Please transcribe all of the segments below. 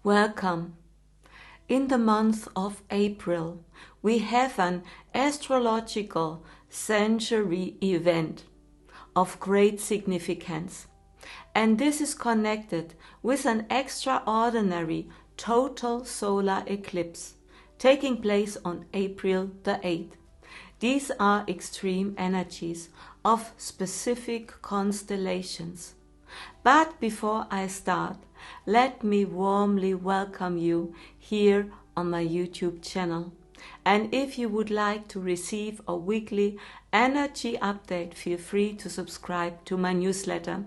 Welcome. In the month of April, we have an astrological century event of great significance, and this is connected with an extraordinary total solar eclipse taking place on April the 8th. These are extreme energies of specific constellations. But before I start, let me warmly welcome you here on my YouTube channel. And if you would like to receive a weekly energy update, feel free to subscribe to my newsletter.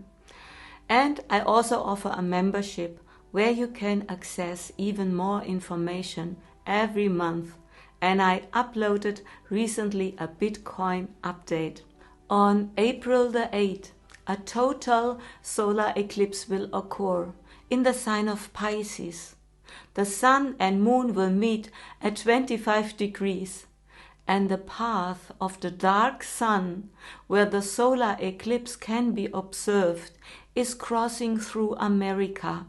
And I also offer a membership where you can access even more information every month. And I uploaded recently a Bitcoin update. On April the 8th, a total solar eclipse will occur in the sign of Pisces. The sun and moon will meet at 25 degrees, and the path of the dark sun, where the solar eclipse can be observed, is crossing through America.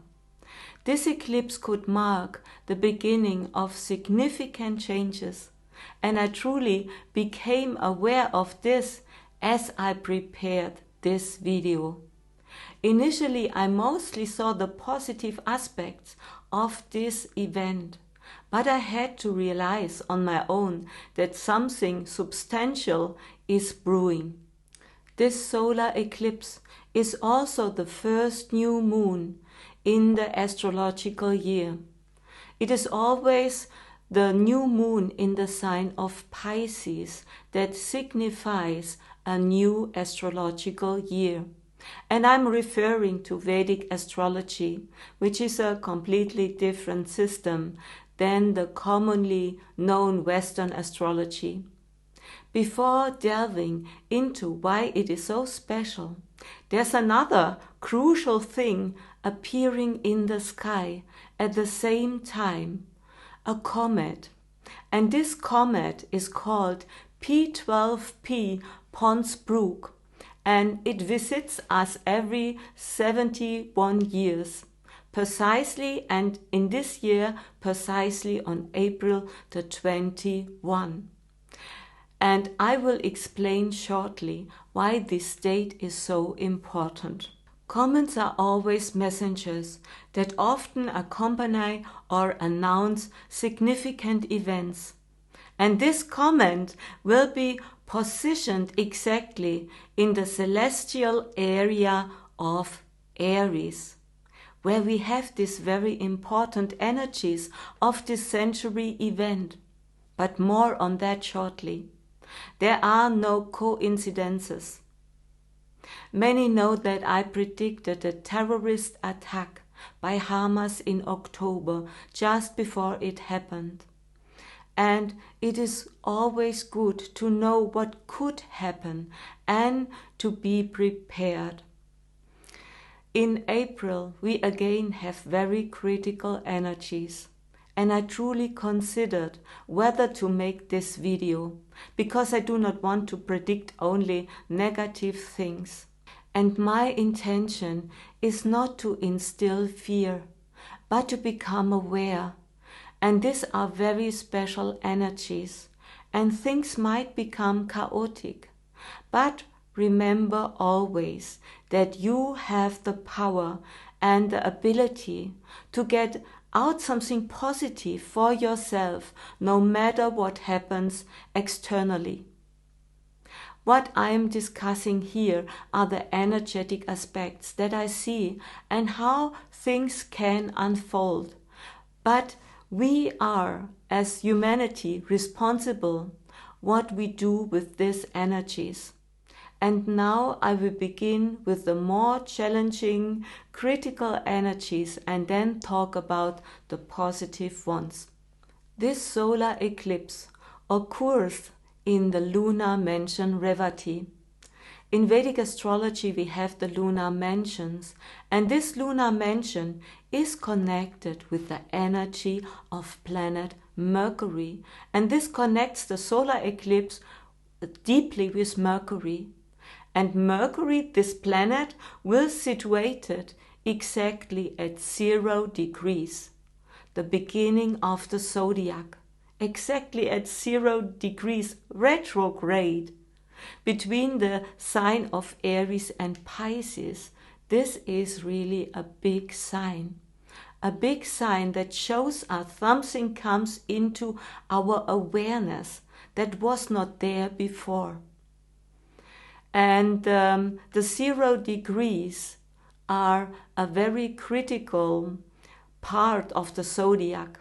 This eclipse could mark the beginning of significant changes, and I truly became aware of this as I prepared this video. Initially, I mostly saw the positive aspects of this event, but I had to realize on my own that something substantial is brewing. This solar eclipse is also the first new moon in the astrological year. It is always the new moon in the sign of Pisces that signifies a new astrological year. And I'm referring to Vedic astrology, which is a completely different system than the commonly known Western astrology. Before delving into why it is so special, there's another crucial thing appearing in the sky at the same time, a comet. And this comet is called P12P Pons Brook, and it visits us every 71 years, precisely, and in this year, precisely on April the 21. And I will explain shortly why this date is so important. Comets are always messengers that often accompany or announce significant events. And this comet will be positioned exactly in the celestial area of Aries, where we have these very important energies of this century event. But more on that shortly. There are no coincidences. Many know that I predicted a terrorist attack by Hamas in October, just before it happened. And it is always good to know what could happen and to be prepared. In April, we again have very critical energies. And I truly considered whether to make this video, because I do not want to predict only negative things. And my intention is not to instill fear, but to become aware. And these are very special energies, and things might become chaotic. But remember always that you have the power and the ability to get out something positive for yourself, no matter what happens externally. What I am discussing here are the energetic aspects that I see and how things can unfold. But we are, as humanity, responsible what we do with these energies. And now I will begin with the more challenging, critical energies and then talk about the positive ones. This solar eclipse occurs in the lunar mansion Revati. In Vedic astrology we have the lunar mansions, and this lunar mansion is connected with the energy of planet Mercury, and this connects the solar eclipse deeply with Mercury. And Mercury, this planet, will be situated exactly at 0 degrees the beginning of the zodiac, exactly at 0 degrees retrograde between the sign of Aries and Pisces. This is really a big sign that shows us something comes into our awareness that was not there before. And the 0 degrees are a very critical part of the zodiac.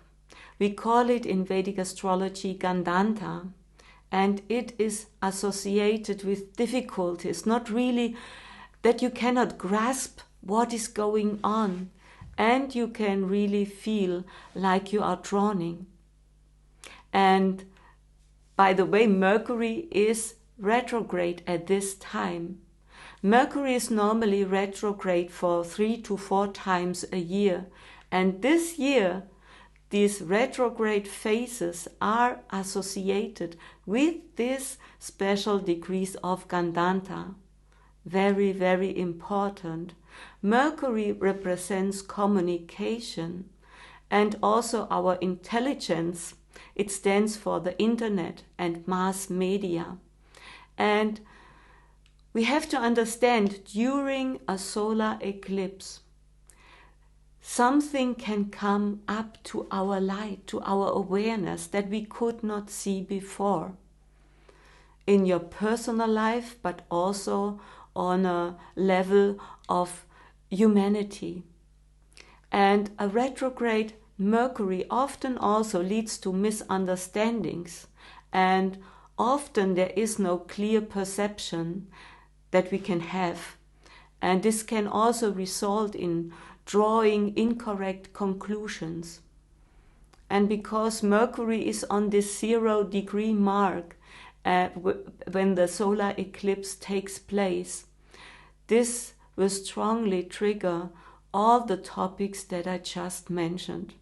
We call it in Vedic astrology Gandanta, and it is associated with difficulties, not really that you cannot grasp what is going on, and you can really feel like you are drowning. And by the way, Mercury is retrograde at this time. Mercury is normally retrograde for 3 to 4 times a year, and this year these retrograde phases are associated with these special degrees of Gandanta. Very, very important. Mercury represents communication and also our intelligence. It stands for the internet and mass media. And we have to understand, during a solar eclipse, something can come up to our light, to our awareness that we could not see before. In your personal life, but also on a level of humanity. And a retrograde Mercury often also leads to misunderstandings, and often there is no clear perception that we can have. And this can also result in drawing incorrect conclusions. And because Mercury is on this 0 degree mark, when the solar eclipse takes place, this will strongly trigger all the topics that I just mentioned.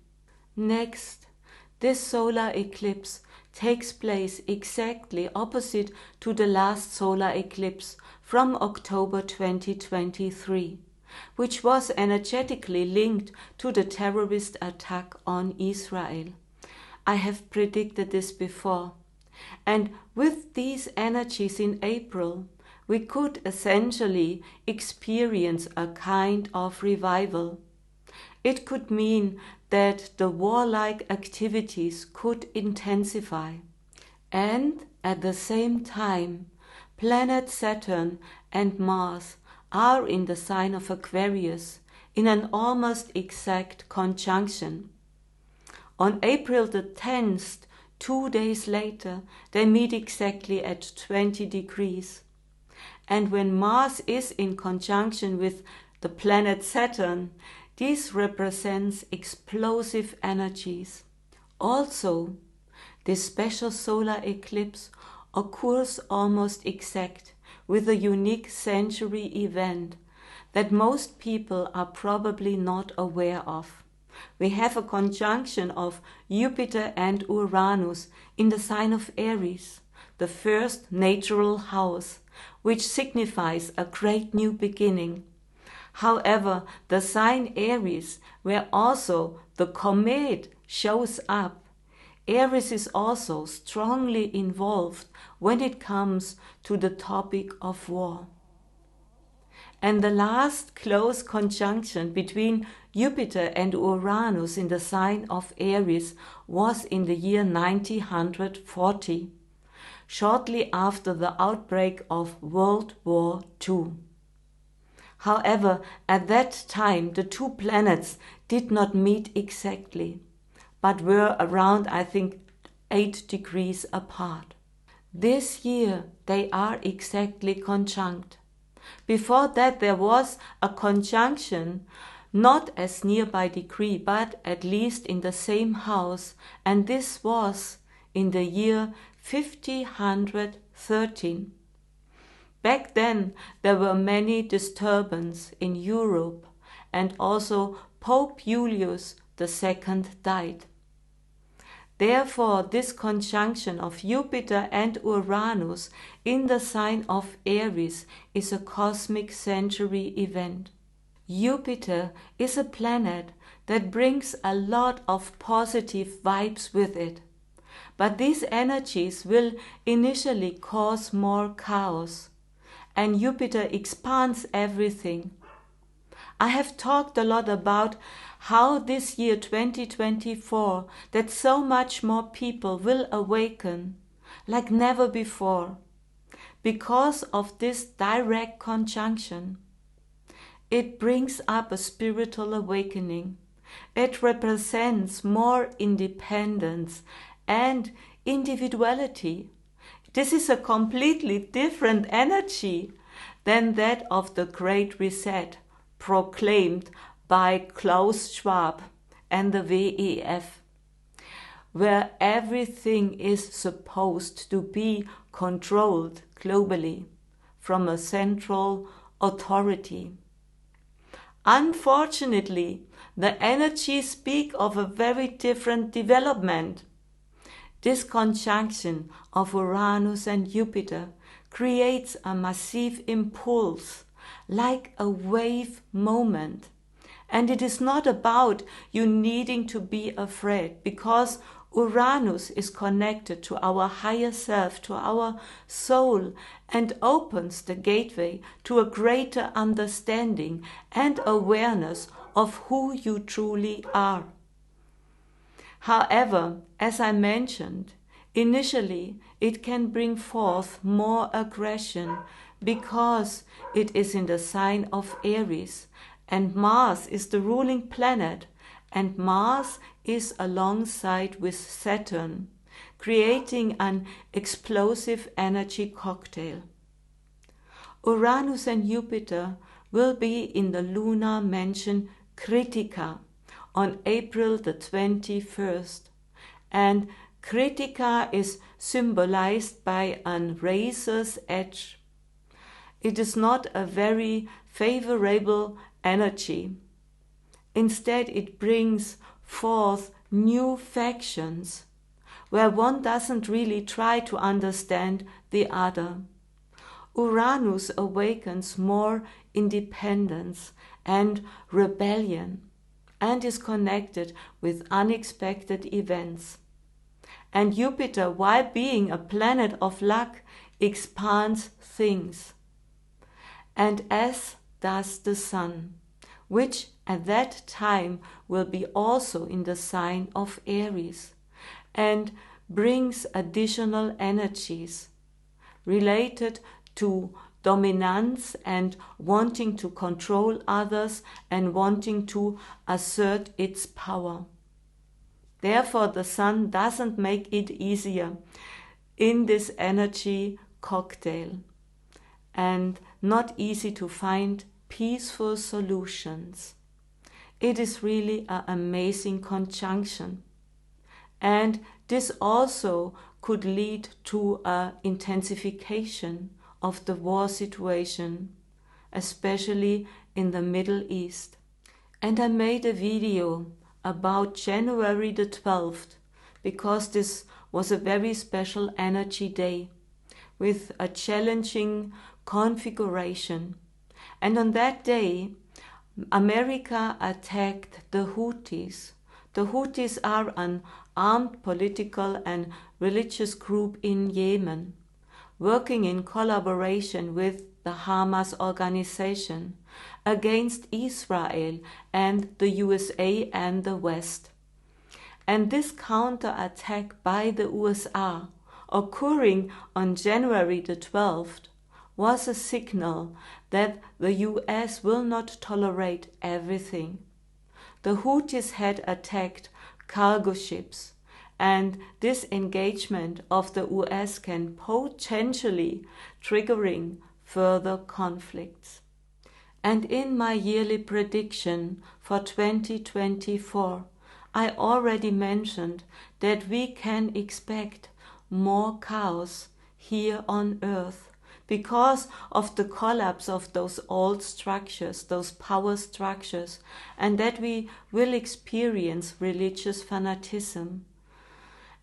Next, this solar eclipse takes place exactly opposite to the last solar eclipse from October 2023, which was energetically linked to the terrorist attack on Israel. I have predicted this before. And with these energies in April, we could essentially experience a kind of revival. It could mean that the warlike activities could intensify. And at the same time, planet Saturn and Mars are in the sign of Aquarius in an almost exact conjunction. On April the 10th, 2 days later, they meet exactly at 20 degrees. And when Mars is in conjunction with the planet Saturn, this represents explosive energies. Also, this special solar eclipse occurs almost exact with a unique century event that most people are probably not aware of. We have a conjunction of Jupiter and Uranus in the sign of Aries, the first natural house, which signifies a great new beginning. However, the sign Aries, where also the Comet shows up, Aries is also strongly involved when it comes to the topic of war. And the last close conjunction between Jupiter and Uranus in the sign of Aries was in the year 1940, shortly after the outbreak of World War II. However, at that time the two planets did not meet exactly, but were around, I think, 8 degrees apart. This year they are exactly conjunct. Before that there was a conjunction, not as nearby degree, but at least in the same house, and this was in the year 5013. Back then there were many disturbances in Europe, and also Pope Julius II died. Therefore, this conjunction of Jupiter and Uranus in the sign of Aries is a cosmic century event. Jupiter is a planet that brings a lot of positive vibes with it. But these energies will initially cause more chaos, and Jupiter expands everything. I have talked a lot about how this year 2024 that so much more people will awaken like never before because of this direct conjunction. It brings up a spiritual awakening. It represents more independence and individuality. This is a completely different energy than that of the Great Reset proclaimed by Klaus Schwab and the WEF, where everything is supposed to be controlled globally from a central authority. Unfortunately, the energies speak of a very different development. This conjunction of Uranus and Jupiter creates a massive impulse, like a wave moment. And it is not about you needing to be afraid, because Uranus is connected to our higher self, to our soul, and opens the gateway to a greater understanding and awareness of who you truly are. However, as I mentioned, initially it can bring forth more aggression because it is in the sign of Aries, and Mars is the ruling planet, and Mars is alongside with Saturn, creating an explosive energy cocktail. Uranus and Jupiter will be in the lunar mansion Kritika on April the 21st, and Kritika is symbolized by an razor's edge. It is not a very favorable energy. Instead, it brings forth new factions, where one doesn't really try to understand the other. Uranus awakens more independence and rebellion, and is connected with unexpected events. And Jupiter, while being a planet of luck, expands things. And as does the Sun, which at that time will be also in the sign of Aries, and brings additional energies related to dominance and wanting to control others and wanting to assert its power. Therefore, the Sun doesn't make it easier in this energy cocktail, and not easy to find peaceful solutions. It is really an amazing conjunction, and this also could lead to an intensification of the war situation, especially in the Middle East. And I made a video about January the 12th, because this was a very special energy day with a challenging configuration. And on that day, America attacked the Houthis. The Houthis are an armed political and religious group in Yemen, working in collaboration with the Hamas organization against Israel and the USA and the West. And this counterattack by the USA, occurring on January the 12th, was a signal that the US will not tolerate everything. The Houthis had attacked cargo ships, and this engagement of the US can potentially triggering further conflicts. And in my yearly prediction for 2024, I already mentioned that we can expect more chaos here on Earth because of the collapse of those old structures, those power structures, and that we will experience religious fanaticism.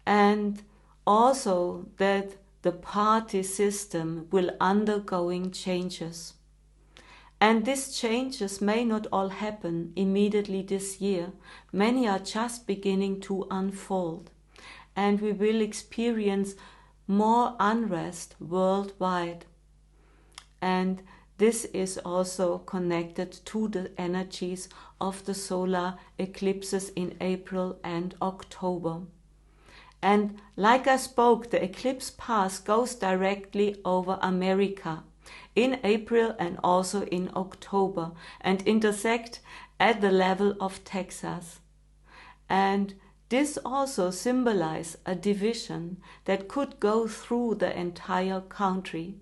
And also that the party system will undergoing changes. And these changes may not all happen immediately this year. Many are just beginning to unfold. And we will experience more unrest worldwide. And this is also connected to the energies of the solar eclipses in April and October. And like I spoke, the eclipse path goes directly over America in April and also in October, and intersect at the level of Texas. And this also symbolizes a division that could go through the entire country.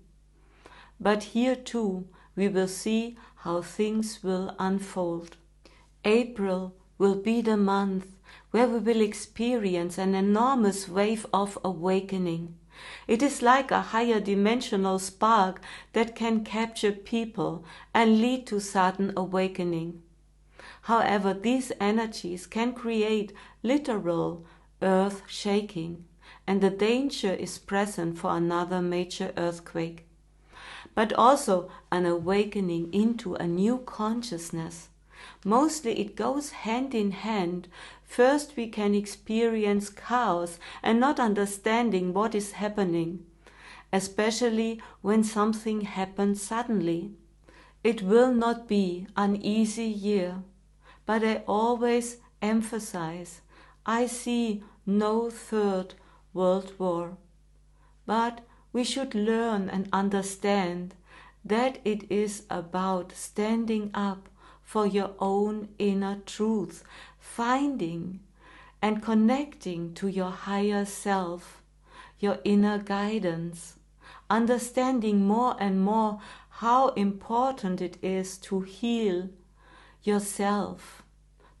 But here too we will see how things will unfold. April will be the month where we will experience an enormous wave of awakening. It is like a higher dimensional spark that can capture people and lead to sudden awakening. However, these energies can create literal earth shaking, and the danger is present for another major earthquake. But also an awakening into a new consciousness. Mostly it goes hand in hand. First we can experience chaos and not understanding what is happening, especially when something happens suddenly. It will not be an easy year, but I always emphasize, I see no third world war. But we should learn and understand that it is about standing up for your own inner truth, finding and connecting to your higher self, your inner guidance, understanding more and more how important it is to heal yourself,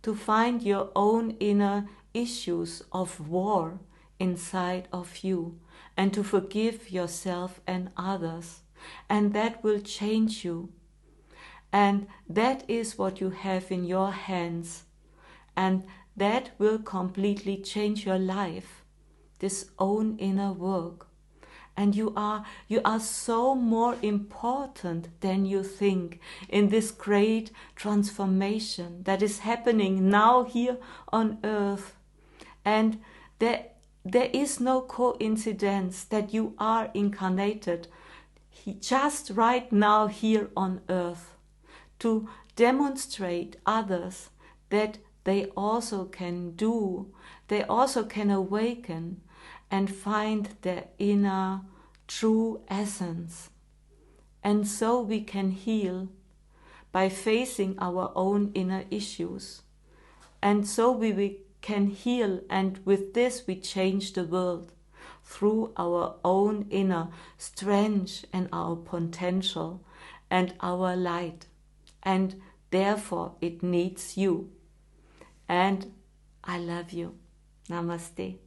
to find your own inner issues of war inside of you, and to forgive yourself and others, and that will change you. And that is what you have in your hands, and that will completely change your life, this own inner work. And you are so more important than you think in this great transformation that is happening now here on earth. And there is no coincidence that you are incarnated just right now here on earth to demonstrate others that they also can do, they also can awaken and find their inner true essence. And so we can heal by facing our own inner issues. And so we can heal, and with this we change the world through our own inner strength and our potential and our light. And therefore it needs you. And I love you. Namaste.